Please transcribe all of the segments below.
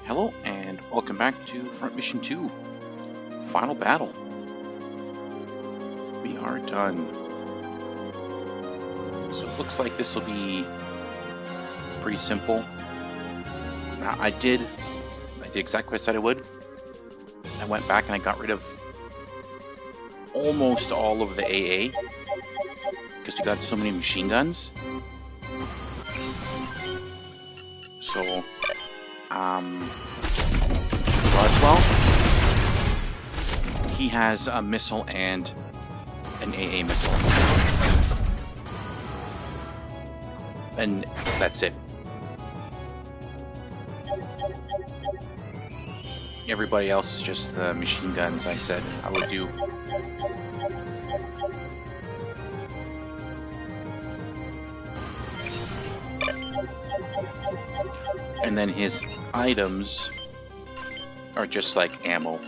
Hello and welcome back to Front Mission 2, Final Battle. We are done. So it looks like this will be pretty simple. I did exactly what I said I would. I went back and I got rid of almost all of the AA because we got so many machine guns. So Roswell, he has a missile and an AA missile. And that's it. Everybody else is just the machine guns I said I would do. And then his items are just like ammo.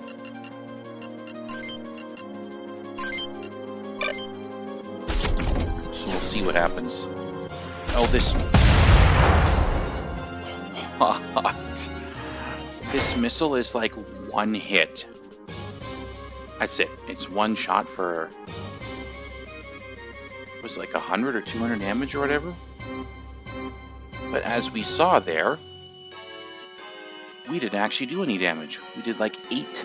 So we'll see what happens. Oh, this... What? This missile is like one hit. That's it. It's one shot for... was it like 100 or 200 damage or whatever? But as we saw there, we didn't actually do any damage. We did like 8.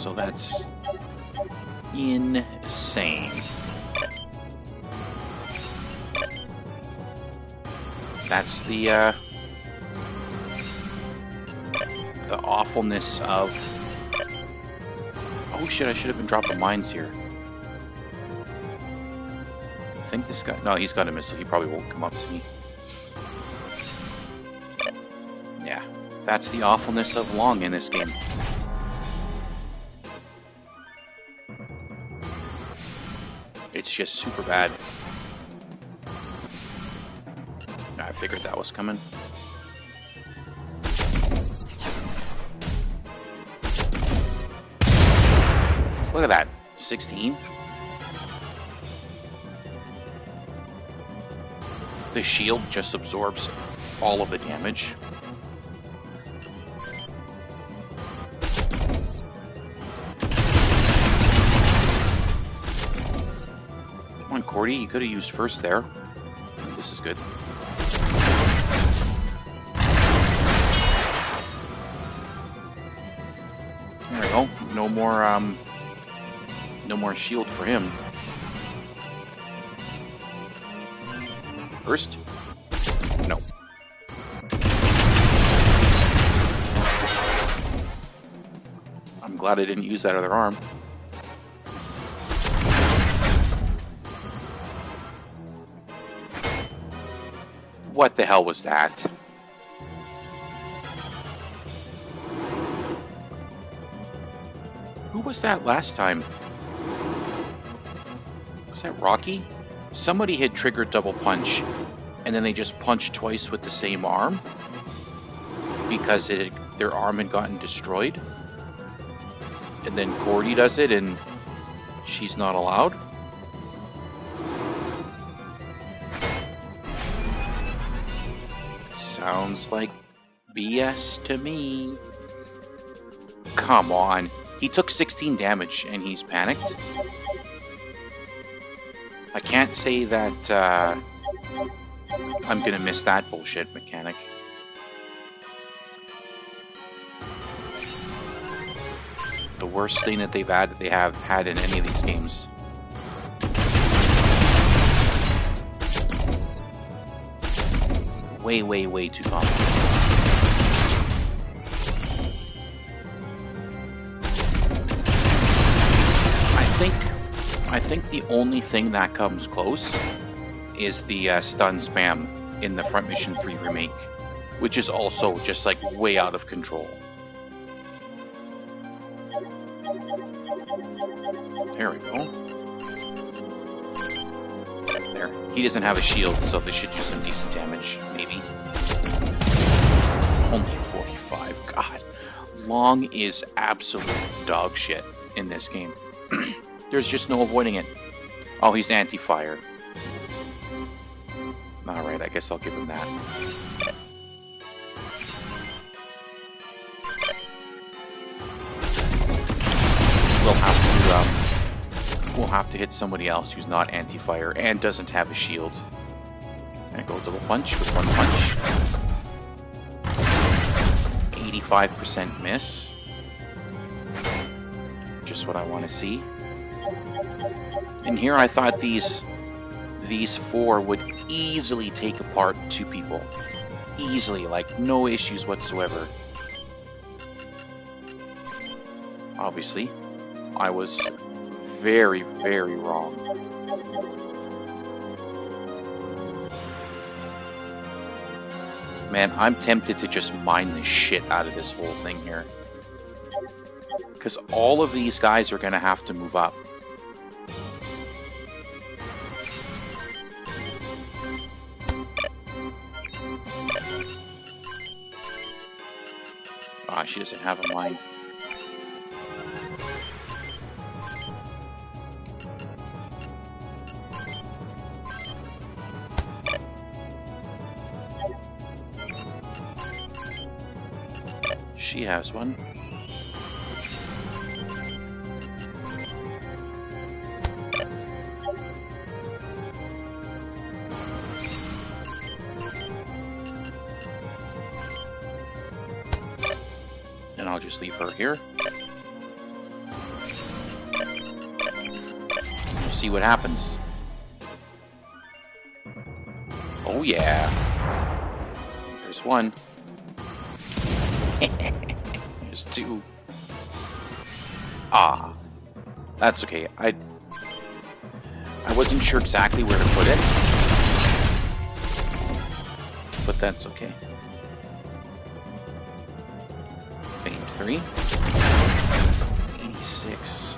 So that's insane. That's the awfulness of... Oh shit, I should have been dropping mines here. I think this guy... No, he's got a missile. He probably won't come up to me. Yeah, that's the awfulness of long in this game. It's just super bad. I figured that was coming. Look at that. 16. The shield just absorbs all of the damage. Come on, Cordy, you could have used first there. This is good. There we go. No more shield for him. First? No. I'm glad I didn't use that other arm. What the hell was that? Who was that last time? Was that Rocky? Somebody had triggered double punch, and then they just punched twice with the same arm because their arm had gotten destroyed. And then Cordy does it, and she's not allowed. Sounds like BS to me. Come on. He took 16 damage, and he's panicked. I can't say that I'm gonna miss that bullshit mechanic. The worst thing that they have had in any of these games. Way, way, way too common. I think the only thing that comes close is the stun spam in the Front Mission 3 Remake, which is also just like way out of control. There we go. There. He doesn't have a shield, so this should do some decent damage, maybe. Only 45. God. Long is absolute dog shit in this game. There's just no avoiding it. Oh, he's anti-fire. Alright, I guess I'll give him that. We'll have to hit somebody else who's not anti-fire and doesn't have a shield. And go double punch with one punch. 85% miss. Just what I want to see. And here I thought these four would easily take apart two people. Easily, like no issues whatsoever. Obviously, I was very, very wrong. Man, I'm tempted to just mine the shit out of this whole thing here. Because all of these guys are going to have to move up. Ah, she doesn't have a mine. She has one. And I'll just leave her here. See what happens. Oh yeah. There's one. There's two. Ah. That's okay. I wasn't sure exactly where to put it. But that's okay. Fame 3. 86.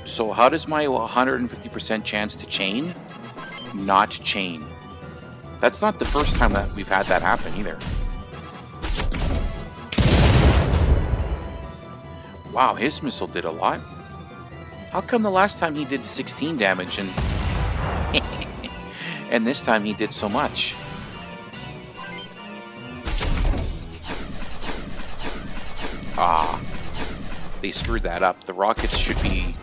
So how does my 150% chance to chain not chain? That's not the first time that we've had that happen either. Wow, his missile did a lot. How come the last time he did 16 damage and and this time he did so much? Ah, they screwed that up. The rockets should be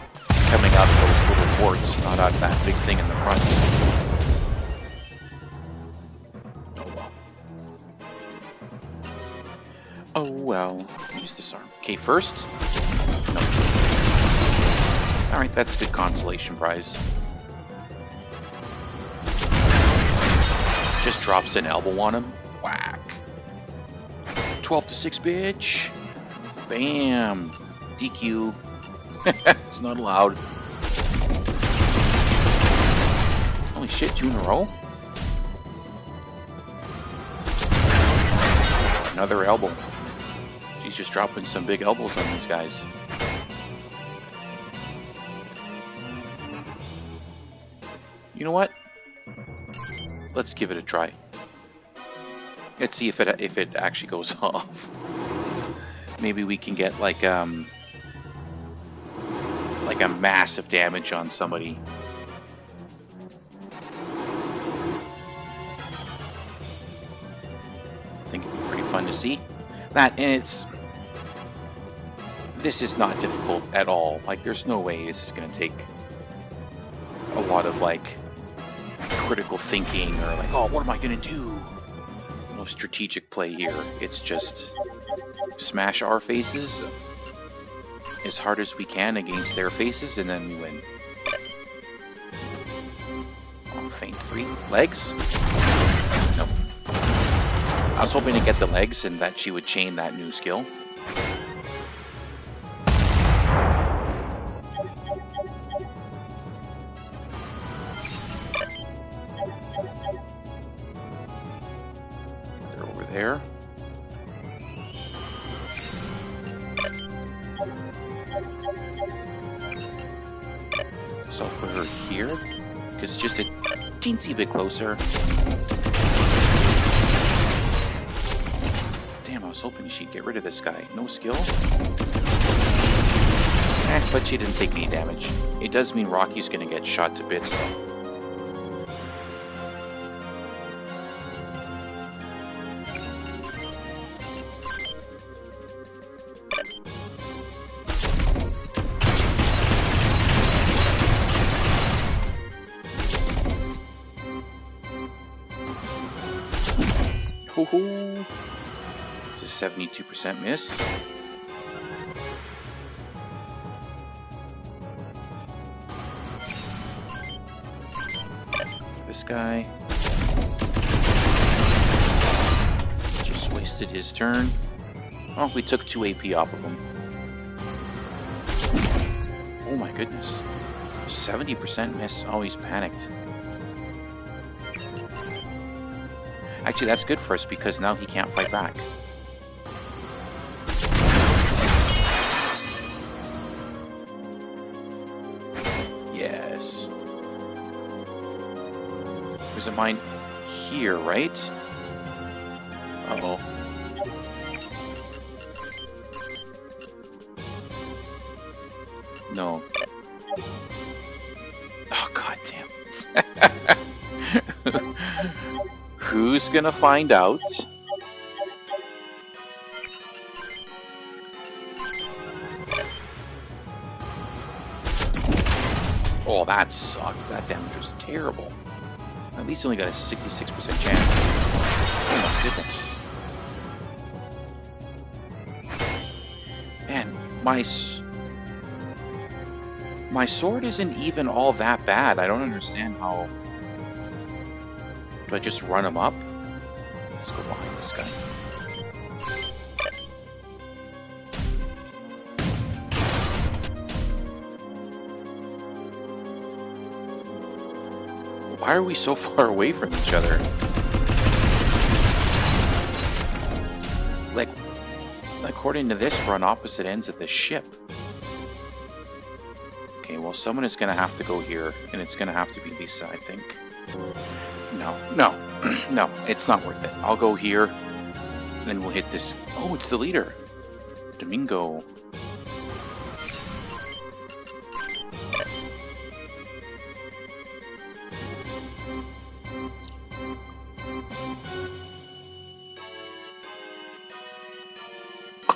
coming out those little ports, not out that big thing in the front. Oh well. Use this arm. Okay, first. No. Alright, that's a good consolation prize. Just drops an elbow on him. Whack. 12 to 6, bitch. Bam. DQ. It's not allowed. Holy shit, 2 in a row? Another elbow. She's just dropping some big elbows on these guys. You know what? Let's give it a try. Let's see if it actually goes off. Maybe we can get like a massive damage on somebody. I think it'd be pretty fun to see that, and this is not difficult at all. Like, there's no way this is going to take a lot of like critical thinking or like, oh, what am I going to do? No strategic play here. It's just smash our faces as hard as we can against their faces, and then we win. Oh, feint 3. Legs? Nope. I was hoping to get the legs and that she would chain that new skill. They're over there. So I'll put her here, because it's just a teensy bit closer. Damn, I was hoping she'd get rid of this guy. No skill? But she didn't take any damage. It does mean Rocky's gonna get shot to bits, though. Hoo-hoo. It's a 72% miss. This guy just wasted his turn. Oh, we took 2 AP off of him. Oh my goodness. 70% miss. Oh, he's panicked. Actually, that's good for us because now he can't fight back. Yes. There's a mine here, right? Uh-oh. No. Oh, god damn it. Who's gonna find out? Oh, that sucked. That damage was terrible. At least only got a 66% chance. Oh my goodness. Man, my sword isn't even all that bad. I don't understand how... Do I just run him up? Let's go behind this guy. Why are we so far away from each other? Like, according to this, we're on opposite ends of the ship. Okay, well, someone is going to have to go here, and it's going to have to be Lisa, I think. No, it's not worth it. I'll go here, and then we'll hit this. Oh, it's the leader. Domingo.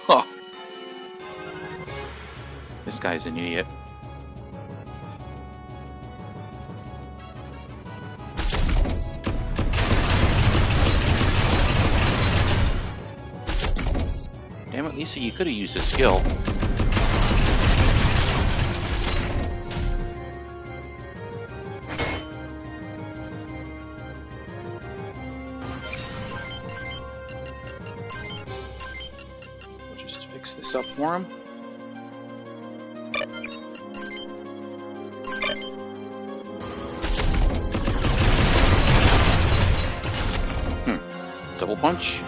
Oh. This guy's an idiot. Damn it, Lisa, you could have used a skill. We'll just fix this up for him. Double punch.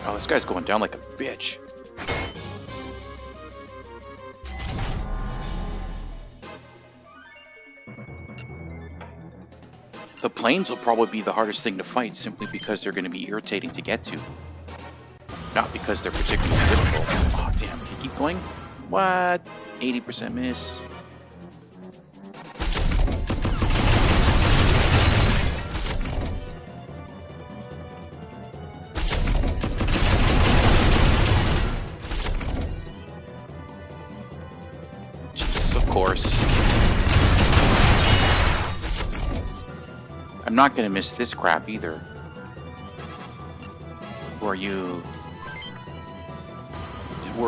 Oh, this guy's going down like a bitch. The planes will probably be the hardest thing to fight simply because they're going to be irritating to get to. Not because they're particularly difficult. Oh, damn. Can you keep going? What? 80% miss. I'm not gonna miss this crap either. We're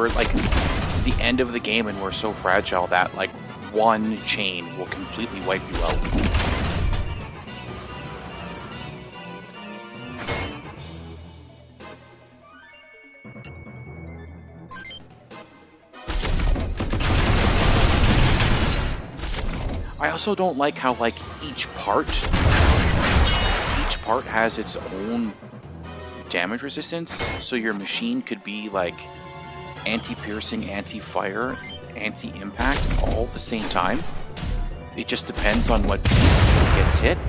like at the end of the game and we're so fragile that like one chain will completely wipe you out. I also don't like how like each part has its own damage resistance, so your machine could be like anti-piercing, anti-fire, anti-impact all at the same time. It just depends on what gets hit.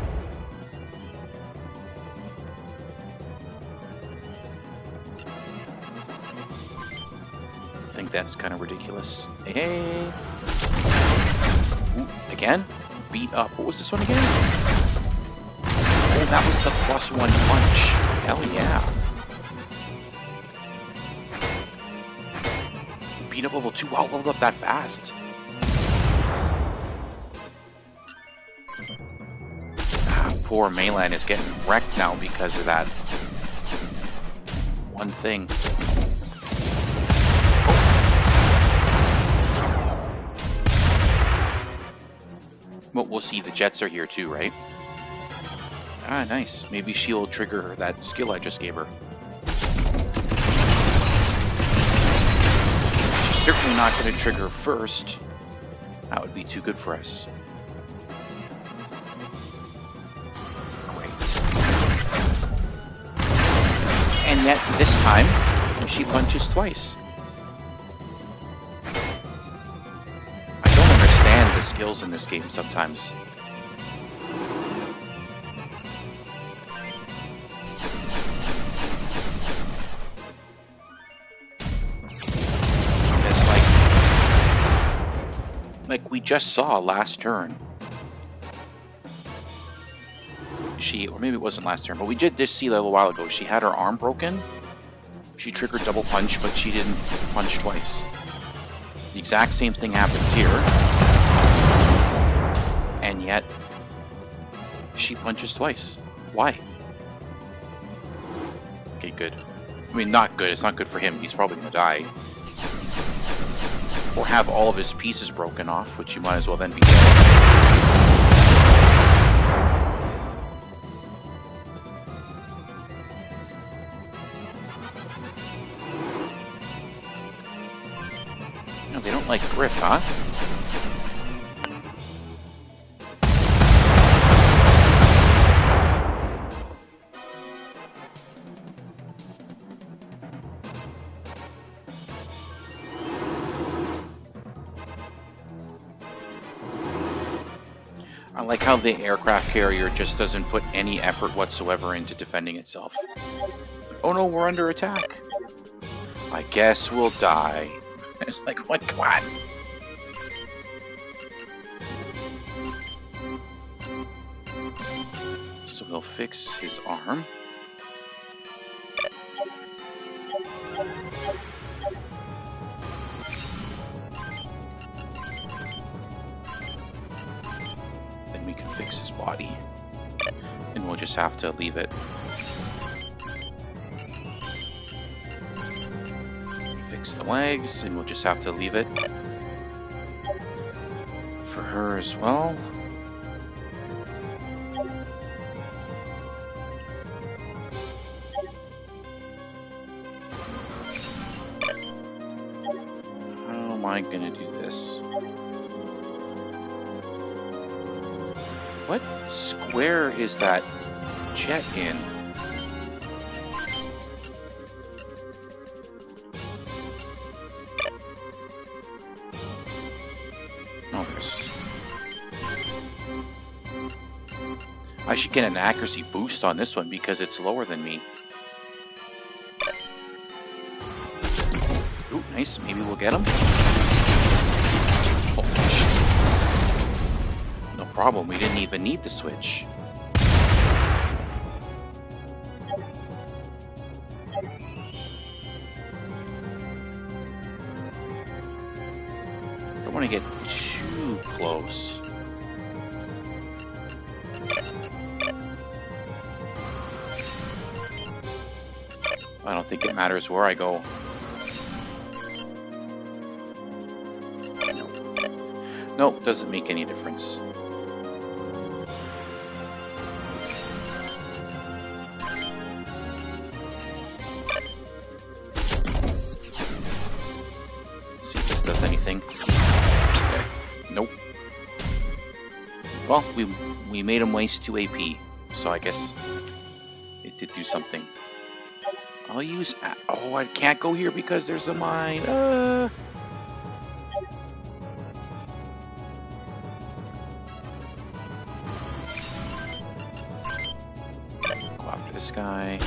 I think that's kind of ridiculous. Hey! Ooh, again? Beat up. What was this one again? Oh, that was the +1 punch. Hell yeah. Beat up level 2. Wow, leveled up that fast. poor Maylan is getting wrecked now because of that one thing. But we'll see, the jets are here too, right? Ah, nice. Maybe she'll trigger that skill I just gave her. She's certainly not going to trigger first. That would be too good for us. Great. And yet, this time, she punches twice. I don't understand the skills in this game sometimes. Like we just saw last turn. Or maybe it wasn't last turn, but we did just see a little while ago. She had her arm broken. She triggered double punch, but she didn't punch twice. The exact same thing happens here. And yet, she punches twice. Why? Okay, good. I mean, not good. It's not good for him. He's probably going to die. Or have all of his pieces broken off, which you might as well then be dead. No, they don't like Griff, huh? I like how the aircraft carrier just doesn't put any effort whatsoever into defending itself. Oh no, we're under attack. I guess we'll die. It's like, what? Come on. So we'll fix his arm. Then we can fix his body. And we'll just have to leave it. Fix the legs, and we'll just have to leave it. For her as well. How am I gonna do this? What square is that jet in? Oh, I should get an accuracy boost on this one because it's lower than me. Ooh, nice. Maybe we'll get him. Oh, no problem. We didn't even need the switch. Don't want to get too close. I don't think it matters where I go. Nope, doesn't make any difference. See if this does anything. Okay. Nope. Well, we made him waste 2 AP, so I guess it did do something. I'll use... Oh, I can't go here because there's a mine. Go after this guy.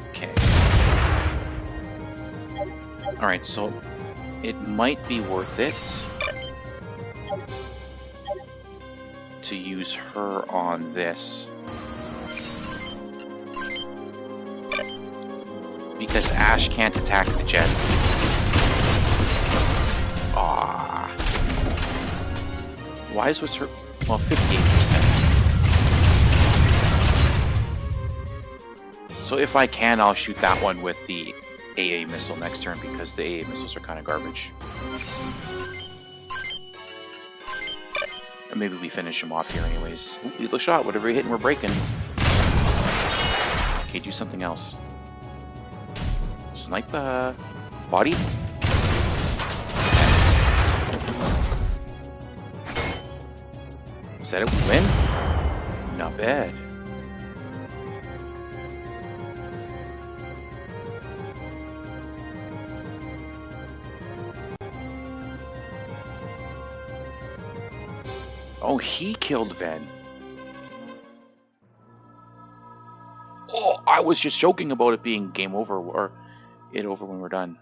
Okay. Alright, so it might be worth it to use her on this. Because Ash can't attack the jets. Why is what's her... Well, 58%. So if I can, I'll shoot that one with the AA missile next turn, because the AA missiles are kind of garbage. Or maybe we finish him off here anyways. Ooh, lethal shot. Whatever we're hitting, we're breaking. Okay, do something else. Snipe the body. Is that a win? Not bad. Oh, he killed Ben. Oh, I was just joking about it being game over, or it over when we're done.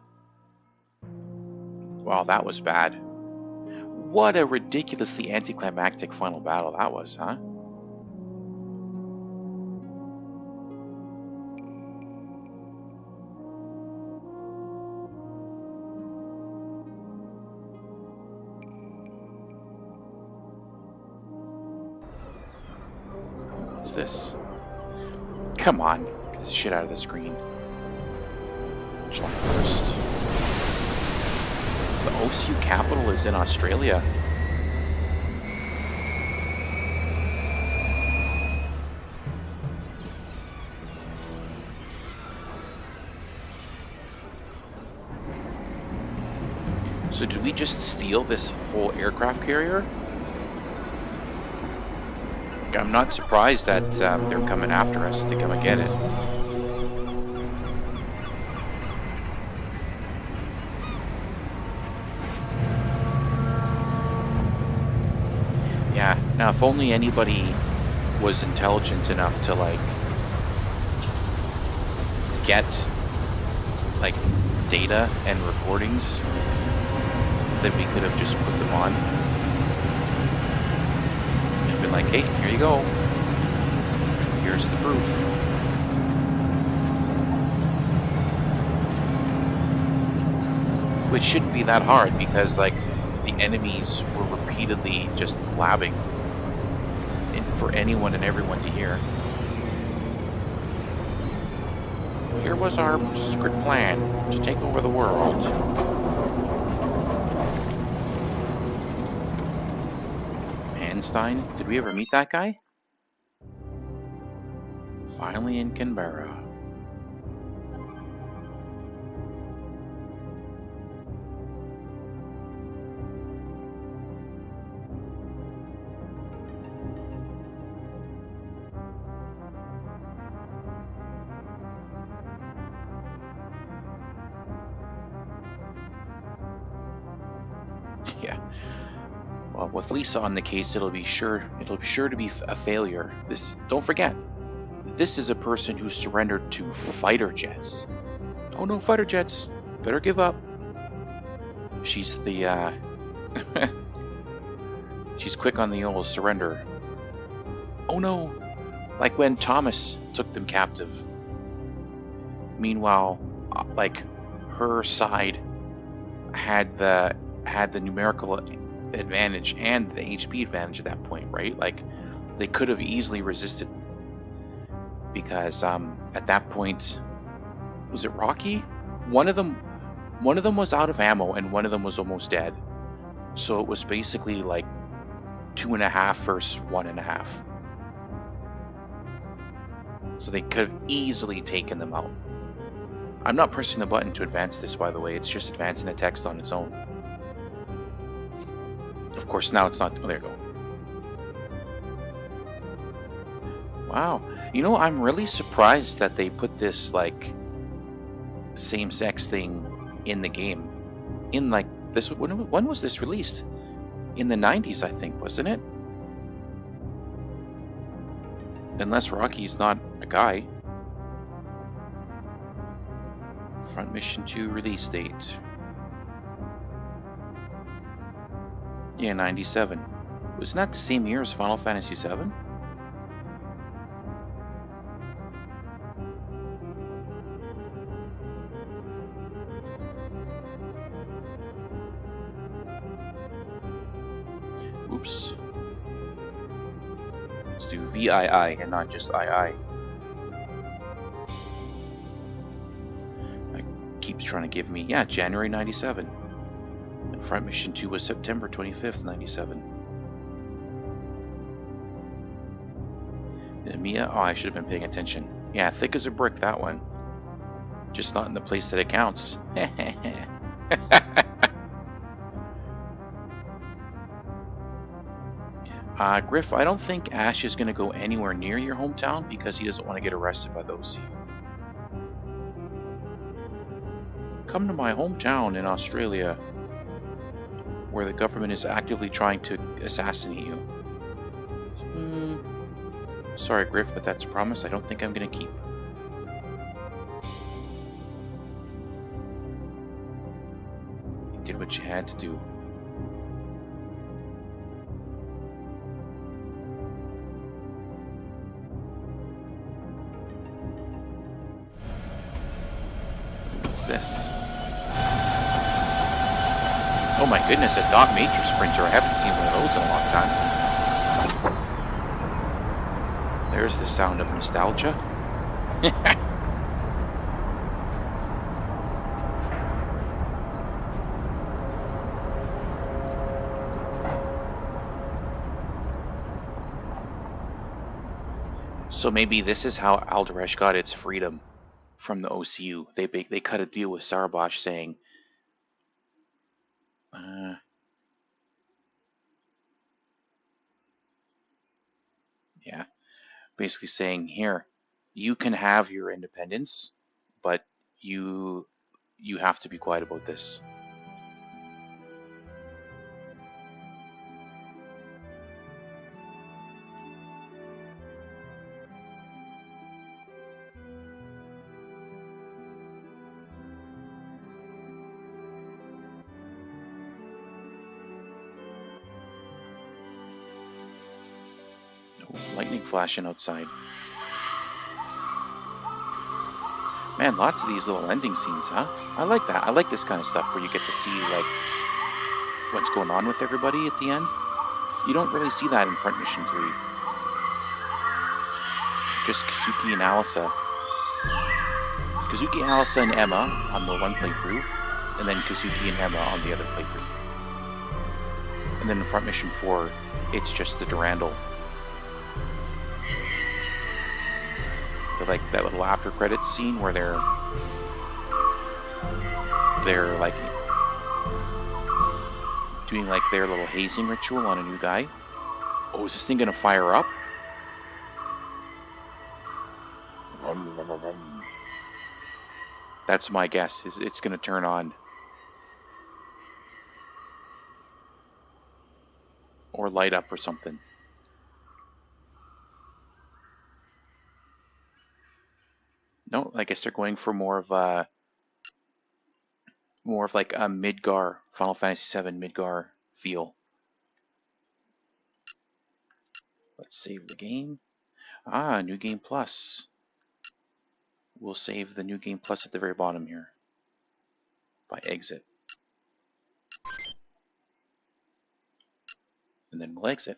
Wow, that was bad. What a ridiculously anticlimactic final battle that was, huh? What's this? Come on, get this shit out of the screen. July 1st. The OCU capital is in Australia. So did we just steal this whole aircraft carrier? I'm not surprised that they're coming after us to come and get it. Yeah, now if only anybody was intelligent enough to like get like data and recordings, then we could have just put them on. And been like, hey, here you go. Here's the proof. Which shouldn't be that hard because like the enemies were repeatedly just blabbing for anyone and everyone to hear. Here was our secret plan to take over the world. Einstein? Did we ever meet that guy? Finally in Canberra. Yeah. Well, with Lisa on the case, it'll be sure to be a failure. Don't forget, this is a person who surrendered to fighter jets. Oh no, fighter jets! Better give up. She's the she's quick on the old surrender. Oh no! Like when Thomas took them captive. Meanwhile, like her side had the numerical advantage and the HP advantage at that point, right? Like they could have easily resisted because at that point, was it Rocky? One of them was out of ammo and one of them was almost dead. So it was basically like 2.5 versus 1.5. So they could have easily taken them out. I'm not pressing the button to advance this, by the way. It's just advancing the text on its own. Of course, now it's not. Oh, there you go. Wow. You know, I'm really surprised that they put this, like, same-sex thing in the game. In, like, this. When was this released? In the 90s, I think, wasn't it? Unless Rocky's not a guy. Front Mission 2 release date. Yeah, 97. Wasn't that the same year as Final Fantasy VII? Oops. VII and not just II. It keeps trying to give me, yeah, January 97. And Front Mission 2 was September 25th, 97. And Mia, oh, I should have been paying attention. Yeah, thick as a brick, that one. Just not in the place that it counts. Griff, I don't think Ash is going to go anywhere near your hometown because he doesn't want to get arrested by the OC. Come to my hometown in Australia, where the government is actively trying to assassinate you. Sorry, Griff, but that's a promise I don't think I'm going to keep. You did what you had to do. This. Oh my goodness, a Dog Matrix printer. I haven't seen one of those in a long time. There's the sound of nostalgia. So maybe this is how Aldaresh got its freedom from the OCU. They cut a deal with Sarbosh saying, yeah, basically saying, here, you can have your independence, but you have to be quiet about this. Lightning flashing outside. Man, lots of these little ending scenes, huh? I like that. I like this kind of stuff where you get to see, like, what's going on with everybody at the end. You don't really see that in Front Mission 3. Just Kazuki and Alisa. Kazuki, Alisa, and Emma on the one playthrough, and then Kazuki and Emma on the other playthrough. And then in Front Mission 4, it's just the Durandal. Like that little after credits scene where they're like doing like their little hazing ritual on a new guy. Oh, is this thing gonna fire up? That's my guess. It's gonna turn on. Or light up or something. No, I guess they're going for more of like a Midgar, Final Fantasy VII Midgar feel. Let's save the game. New Game Plus. We'll save the New Game Plus at the very bottom here. By exit. And then we'll exit.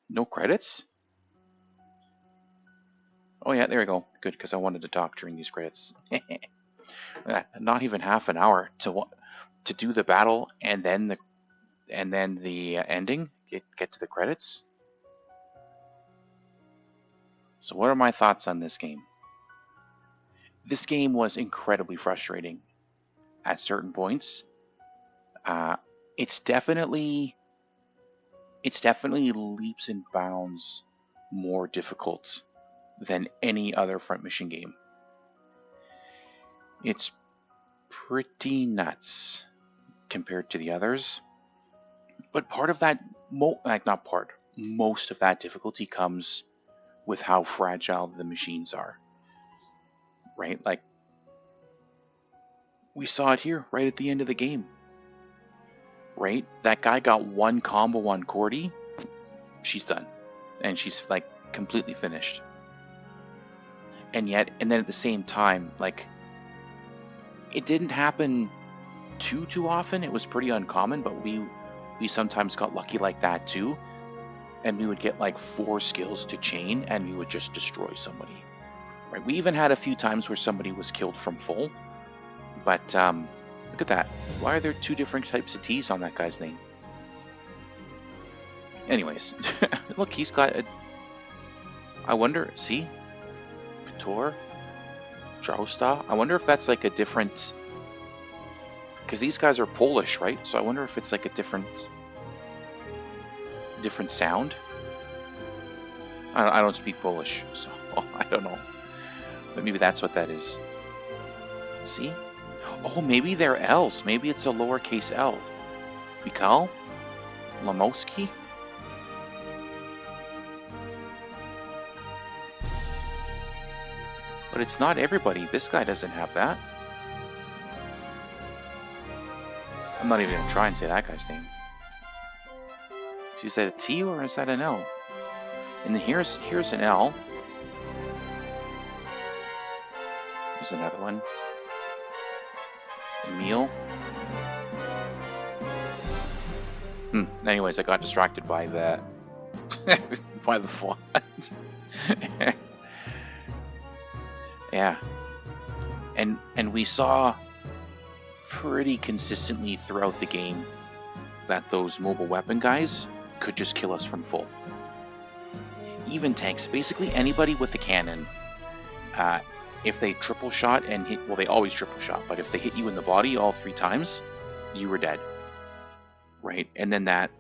No credits? Oh yeah, there we go. Good, because I wanted to talk during these credits. Not even half an hour to do the battle and then the ending. Get to the credits. So what are my thoughts on this game? This game was incredibly frustrating at certain points. It's definitely leaps and bounds more difficult than any other Front Mission game. It's pretty nuts compared to the others. But part of that, most of that difficulty comes with how fragile the machines are. Right? Like, we saw it here, right at the end of the game. Right? That guy got one combo on Cordy, she's done. And she's, like, completely finished. And then at the same time, like, it didn't happen too often. It was pretty uncommon, but we sometimes got lucky like that too. and we would get like 4 skills to chain, and we would just destroy somebody. Right? We even had a few times where somebody was killed from full, but look at that. Why are there 2 different types of T's on that guy's name? Anyways, look, he's got a... I wonder, see? Pitor? Jausta? I wonder if that's like a different... Because these guys are Polish, right? So I wonder if it's like a different sound. I don't speak Polish, so I don't know. But maybe that's what that is. See? Oh, maybe they're L's. Maybe it's a lowercase L. Mikal? Lamowski? But it's not everybody. This guy doesn't have that. I'm not even going to try and say that guy's name. Is that a T or is that an L? And then here's an L. There's another one. Emil. Anyways, I got distracted by the by the font. Yeah. And we saw pretty consistently throughout the game that those mobile weapon guys could just kill us from full. Even tanks, basically anybody with the cannon, if they triple shot and hit, well, they always triple shot, but if they hit you in the body all 3 times, you were dead. Right? And then that,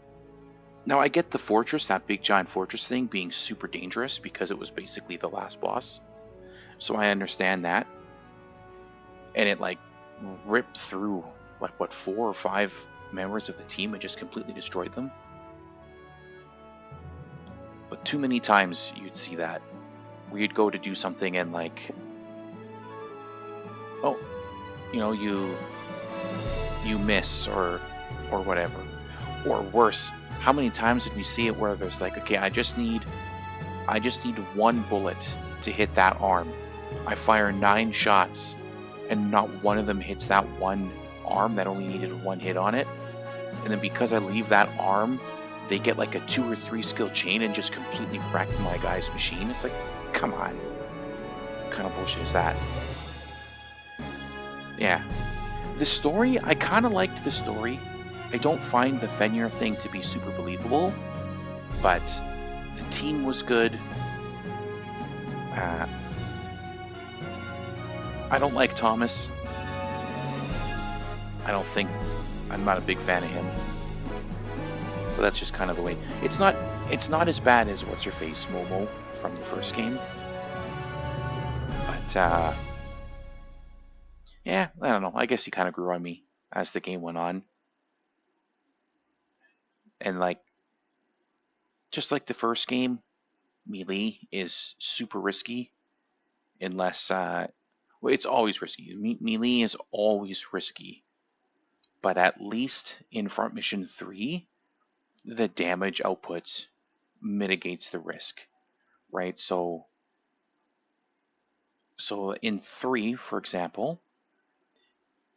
now I get the fortress, that big giant fortress thing being super dangerous because it was basically the last boss. So I understand that. And it like ripped through like what 4 or 5 members of the team and just completely destroyed them. But too many times you'd see that where you'd go to do something and like, oh, you know, you miss or whatever. Or worse, how many times did we see it where there's like, okay, I just need 1 bullet to hit that arm. I fire 9 shots and not one of them hits that one arm that only needed 1 hit on it. And then because I leave that arm, they get like a 2 or 3 skill chain and just completely wreck my guy's machine. It's like, come on. What kind of bullshit is that? Yeah. The story, I kind of liked the story. I don't find the Fenrir thing to be super believable, but the team was good. I don't like Thomas. I'm not a big fan of him. But that's just kind of the way. It's not as bad as what's her face Momo from the first game. But yeah, I don't know. I guess he kind of grew on me as the game went on. And like just like the first game, melee is super risky unless well, it's always risky. Melee is always risky. But at least in Front Mission 3, the damage output mitigates the risk, right? So in 3, for example,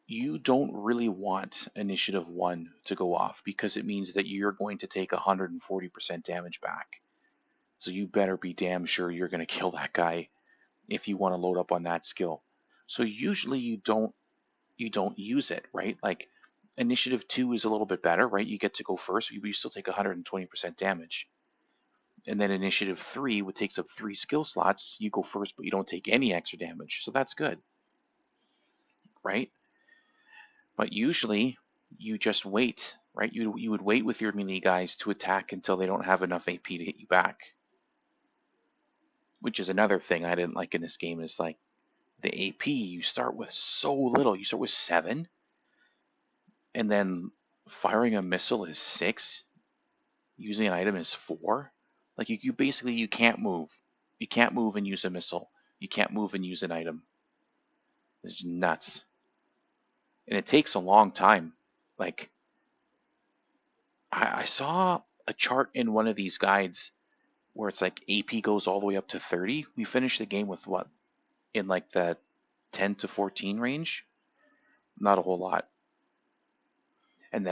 you don't really want Initiative 1 to go off because it means that you're going to take 140% damage back. So you better be damn sure you're going to kill that guy if you want to load up on that skill. So usually you don't use it, right? Like Initiative 2 is a little bit better, right? You get to go first, but you still take 120% damage. And then Initiative 3, which takes up 3 skill slots, you go first, but you don't take any extra damage. So that's good, right? But usually you just wait, right? You would wait with your melee guys to attack until they don't have enough AP to hit you back. Which is another thing I didn't like in this game is like the AP, you start with so little. You start with 7, and then firing a missile is 6, using an item is 4. Like you basically, you can't move. You can't move and use a missile. You can't move and use an item. It's nuts. And it takes a long time. Like, I saw a chart in one of these guides where it's like AP goes all the way up to 30. We finished the game with what? In like the 10 to 14 range? Not a whole lot. And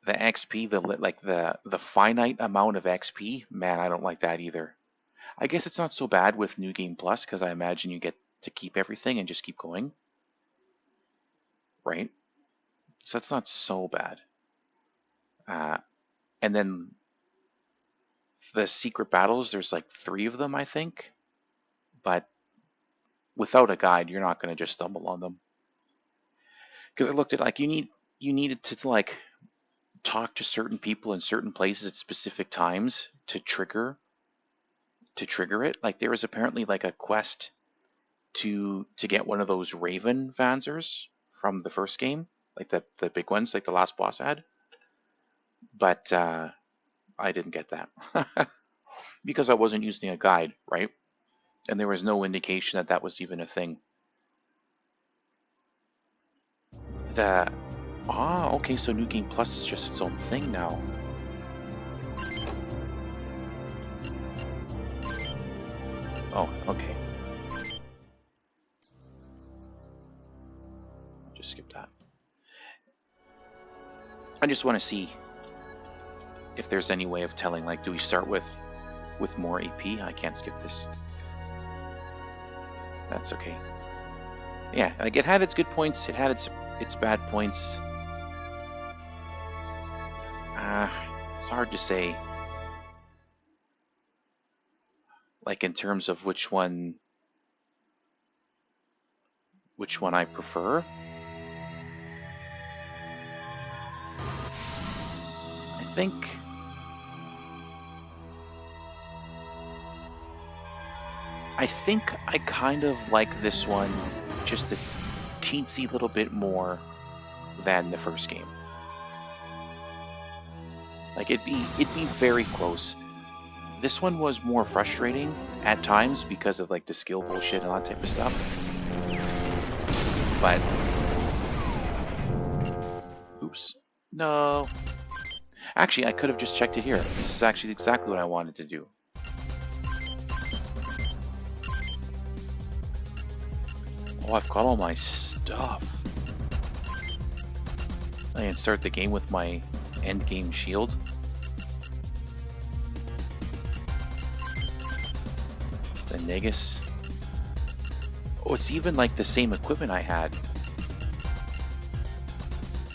The XP, the finite amount of XP, man, I don't like that either. I guess it's not so bad with New Game Plus because I imagine you get to keep everything and just keep going, right? So it's not so bad. And then the secret battles, there's like 3 of them, I think. But without a guide, you're not going to just stumble on them. Because I looked at like you needed to like talk to certain people in certain places at specific times to trigger it. Like there was apparently like a quest to get one of those Raven Vanzers from the first game, like the big ones, like the last boss had. But I didn't get that because I wasn't using a guide, right? And there was no indication that that was even a thing. Okay, so New Game Plus is just its own thing now. Oh, okay. Just skip that. I just want to see if there's any way of telling, like, do we start with more AP? I can't skip this. That's okay. Yeah, like it had its good points, it had its bad points. It's hard to say. Like in terms of which one I prefer. I think I kind of like this one just a teensy little bit more than the first game. Like it'd be very close. This one was more frustrating at times because of like the skill bullshit and all that type of stuff. But oops. No. Actually, I could have just checked it here. This is actually exactly what I wanted to do. Oh, I've got all my stuff. I can start the game with my end game shield. The Negus. Oh, it's even like the same equipment I had.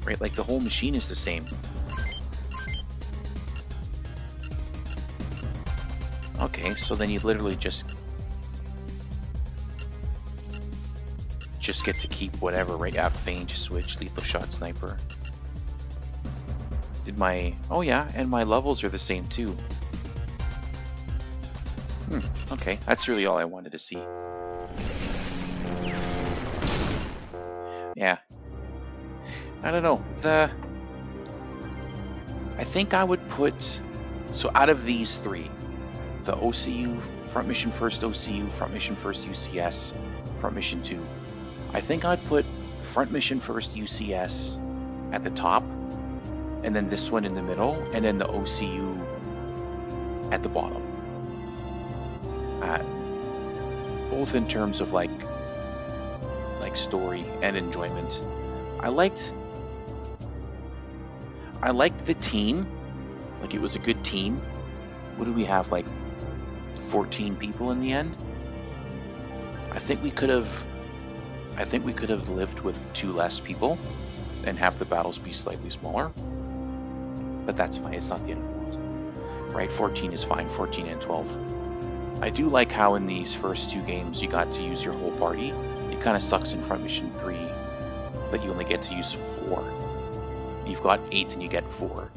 Right, like the whole machine is the same. Okay, so then you literally just get to keep whatever, right? Yeah, Feint, Switch, Lethal Shot, Sniper. Oh yeah, and my levels are the same too. Okay, that's really all I wanted to see. Yeah. I don't know. I think I would put... So out of these 3, the OCU, Front Mission First OCU, Front Mission First UCS, Front Mission 2. I think I'd put Front Mission First UCS at the top, and then this one in the middle, and then the OCU at the bottom. Both in terms of like story and enjoyment. I liked the team. Like it was a good team. What do we have, like 14 people in the end? I think we could have lived with 2 less people and have the battles be slightly smaller. But that's fine, it's not the end of the world. Right, 14 is fine, 14 and 12. I do like how in these first 2 games you got to use your whole party. It kind of sucks in Front Mission 3 that you only get to use 4. You've got 8 and you get 4.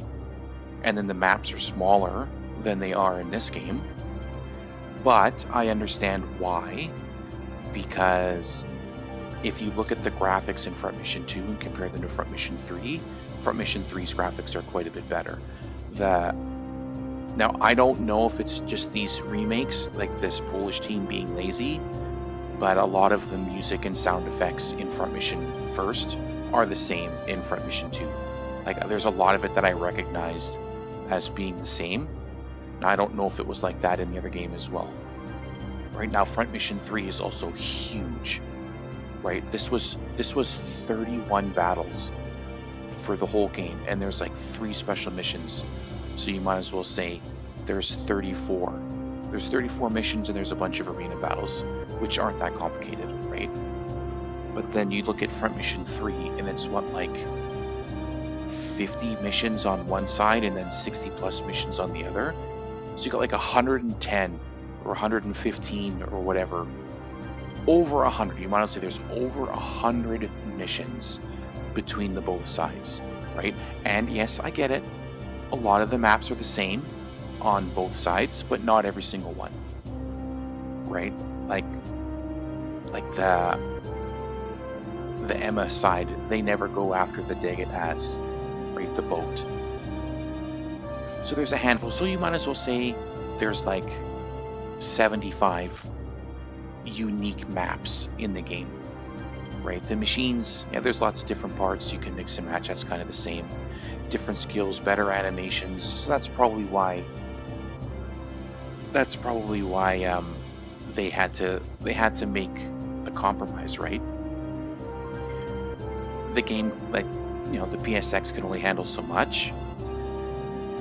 And then the maps are smaller than they are in this game. But I understand why. Because if you look at the graphics in Front Mission 2 and compare them to Front Mission 3, Front Mission 3's graphics are quite a bit better. Now, I don't know if it's just these remakes, like this Polish team being lazy, but a lot of the music and sound effects in Front Mission First are the same in Front Mission 2. Like, there's a lot of it that I recognized as being the same. Now, I don't know if it was like that in the other game as well. Right now, Front Mission 3 is also huge. Right, this was 31 battles. for the whole game, and there's like 3 special missions. So you might as well say there's 34. There's 34 missions and there's a bunch of arena battles, which aren't that complicated, right? But then you look at Front Mission 3, and it's what, like 50 missions on one side and then 60 plus missions on the other. So you got like 110 or 115 or whatever. Over 100. You might as well say there's over 100 missions between the both sides, right? And yes, I get it. A lot of the maps are the same on both sides, but not every single one, right? Like the Emma side, they never go after the Daggett has, right? The boat. So there's a handful. So you might as well say there's like 75 unique maps in the game, right? The machines, yeah, there's lots of different parts you can mix and match. That's kind of the same. Different skills, better animations. So that's probably why they had to make a compromise, right? The game, like, you know, the PSX can only handle so much.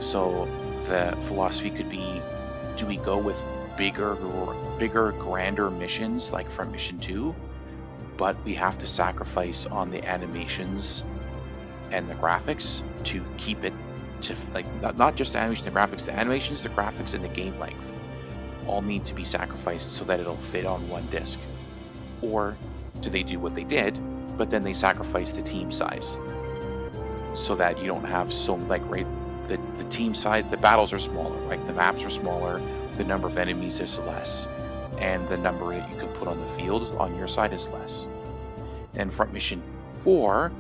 So the philosophy could be, do we go with bigger, grander missions like Front Mission 2, but we have to sacrifice on the animations and the graphics to keep it to, like, not just the animation and graphics, the animations, the graphics, and the game length all need to be sacrificed so that it'll fit on one disc? Or do they do what they did, but then they sacrifice the team size so that you don't have so, like, right, the team size, the battles are smaller, right? The maps are smaller, the number of enemies is less, and the number that you can put on the field on your side is less. And Front Mission 4,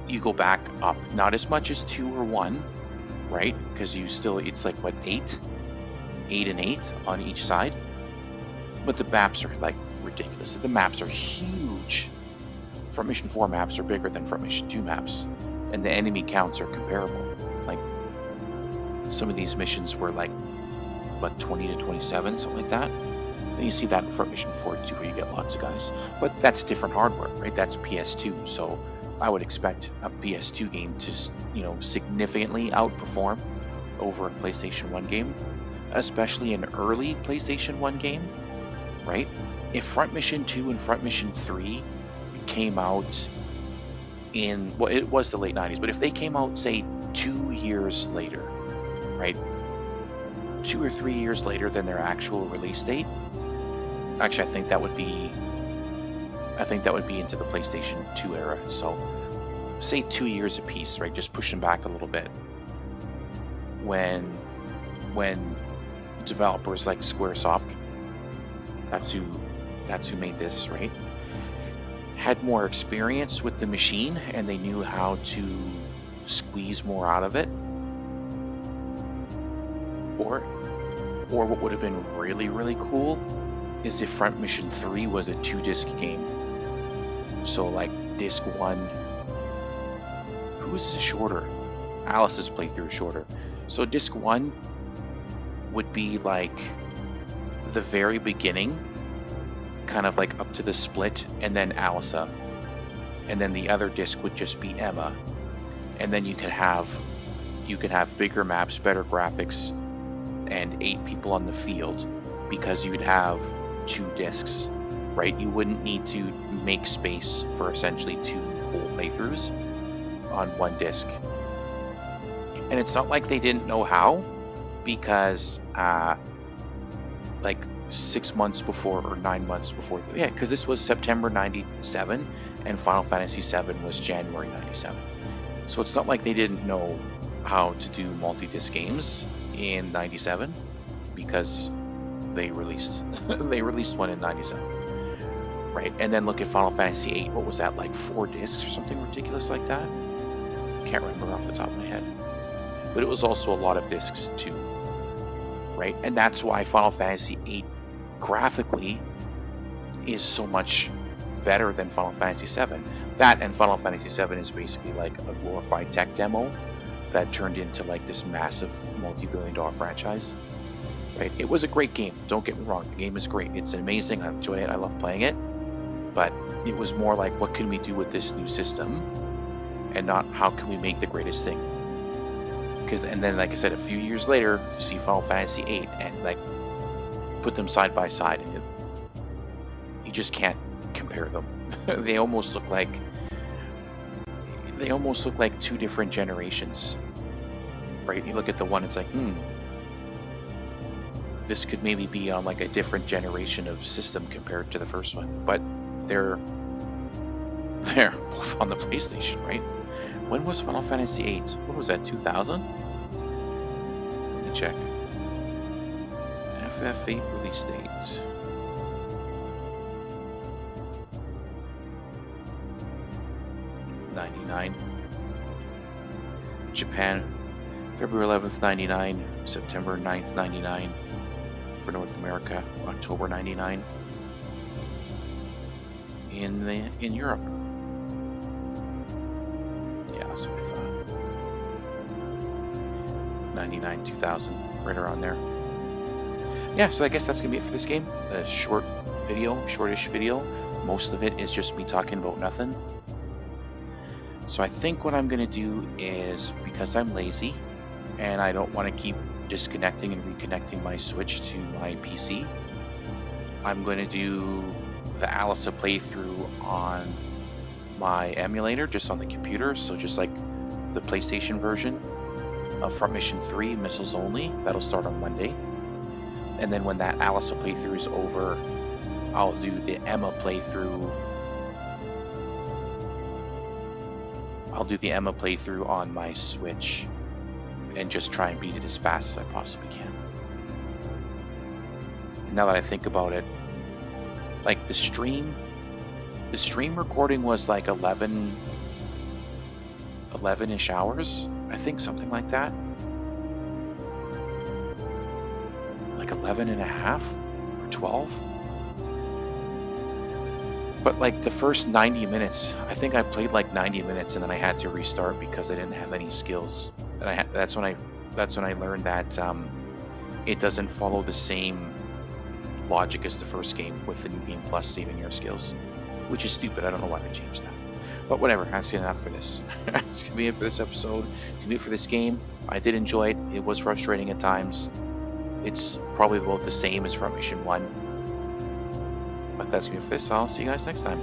you go back up, not as much as 2 or 1, right? Because you still, it's like, what, 8 and 8 on each side, but the maps are like ridiculous. The maps are huge. Front Mission 4 maps are bigger than Front Mission 2 maps, and the enemy counts are comparable. Like, some of these missions were like, what, 20 to 27, something like that. And you see that in Front Mission 4 too, where you get lots of guys. But that's different hardware, right? That's PS2, so I would expect a PS2 game to, you know, significantly outperform over a PlayStation 1 game, especially an early PlayStation 1 game, right? If Front Mission 2 and Front Mission 3 came out in, well, it was the late 90s, but if they came out, say, 2 years later, right? 2 or 3 years later than their actual release date, actually, I think that would be into the PlayStation 2 era. So, say 2 years apiece, right? Just push them back a little bit. When developers like Squaresoft, that's who made this, right, had more experience with the machine and they knew how to squeeze more out of it. Or what would have been really, really cool is if Front Mission 3 was a 2-disc game. So, like, disc 1, whose is shorter? Alice's playthrough is shorter. So disc 1 would be like the very beginning, kind of like up to the split, and then Alisa. And then the other disc would just be Emma. And then you could have bigger maps, better graphics, and 8 people on the field, because you'd have 2 discs, right? You wouldn't need to make space for essentially 2 full playthroughs on one disc. And it's not like they didn't know how, because like 6 months before or 9 months before, yeah, because this was September 97 and Final Fantasy VII was January 97. So it's not like they didn't know how to do multi-disc games in 97, because they released one in 97, right? And then look at Final Fantasy VIII. What was that, like 4 discs or something ridiculous like that? Can't remember off the top of my head. But it was also a lot of discs too, right? And that's why Final Fantasy VIII graphically is so much better than Final Fantasy VII. That and Final Fantasy VII is basically like a glorified tech demo that turned into like this massive multi-billion-dollar franchise, right? It was a great game, don't get me wrong. The game is great. It's amazing. I enjoy it. I love playing it. But it was more like, what can we do with this new system and not how can we make the greatest thing. And then, like I said, a few years later, you see Final Fantasy VIII, and like put them side by side, and you just can't compare them. They almost look like two different generations, right? You look at the one, it's like, this could maybe be on like a different generation of system compared to the first one, but they're both on the PlayStation, right? When was Final Fantasy VIII? What was that, 2000? Let me check. FF8 release date. '99. Japan, February 11th, 99. September 9th, 99. For North America, October 99. In Europe. Yeah, that's what I thought. 99, 2000, right around there. Yeah, so I guess that's gonna be it for this game. A shortish video. Most of it is just me talking about nothing. So I think what I'm gonna do is, because I'm lazy and I don't want to keep disconnecting and reconnecting my Switch to my PC, I'm going to do the Alisa playthrough on my emulator, just on the computer. So just like the PlayStation version of Front Mission 3, Missiles Only, that'll start on Monday. And then when that Alisa playthrough is over, I'll do the Emma playthrough. I'll do the Emma playthrough on my Switch and just try and beat it as fast as I possibly can. Now that I think about it, like the stream recording was like 11-ish hours, I think, something like that. Like 11 and a half or 12. But like the first 90 minutes, I think I played like 90 minutes and then I had to restart because I didn't have any skills. And that's when I learned that it doesn't follow the same logic as the first game with the New Game Plus saving your skills, which is stupid. I don't know why they changed that. But whatever, that's enough for this. It's gonna be it for this episode. It's gonna be it for this game. I did enjoy it. It was frustrating at times. It's probably about the same as Front Mission 1. But that's gonna be it for this. I'll see you guys next time.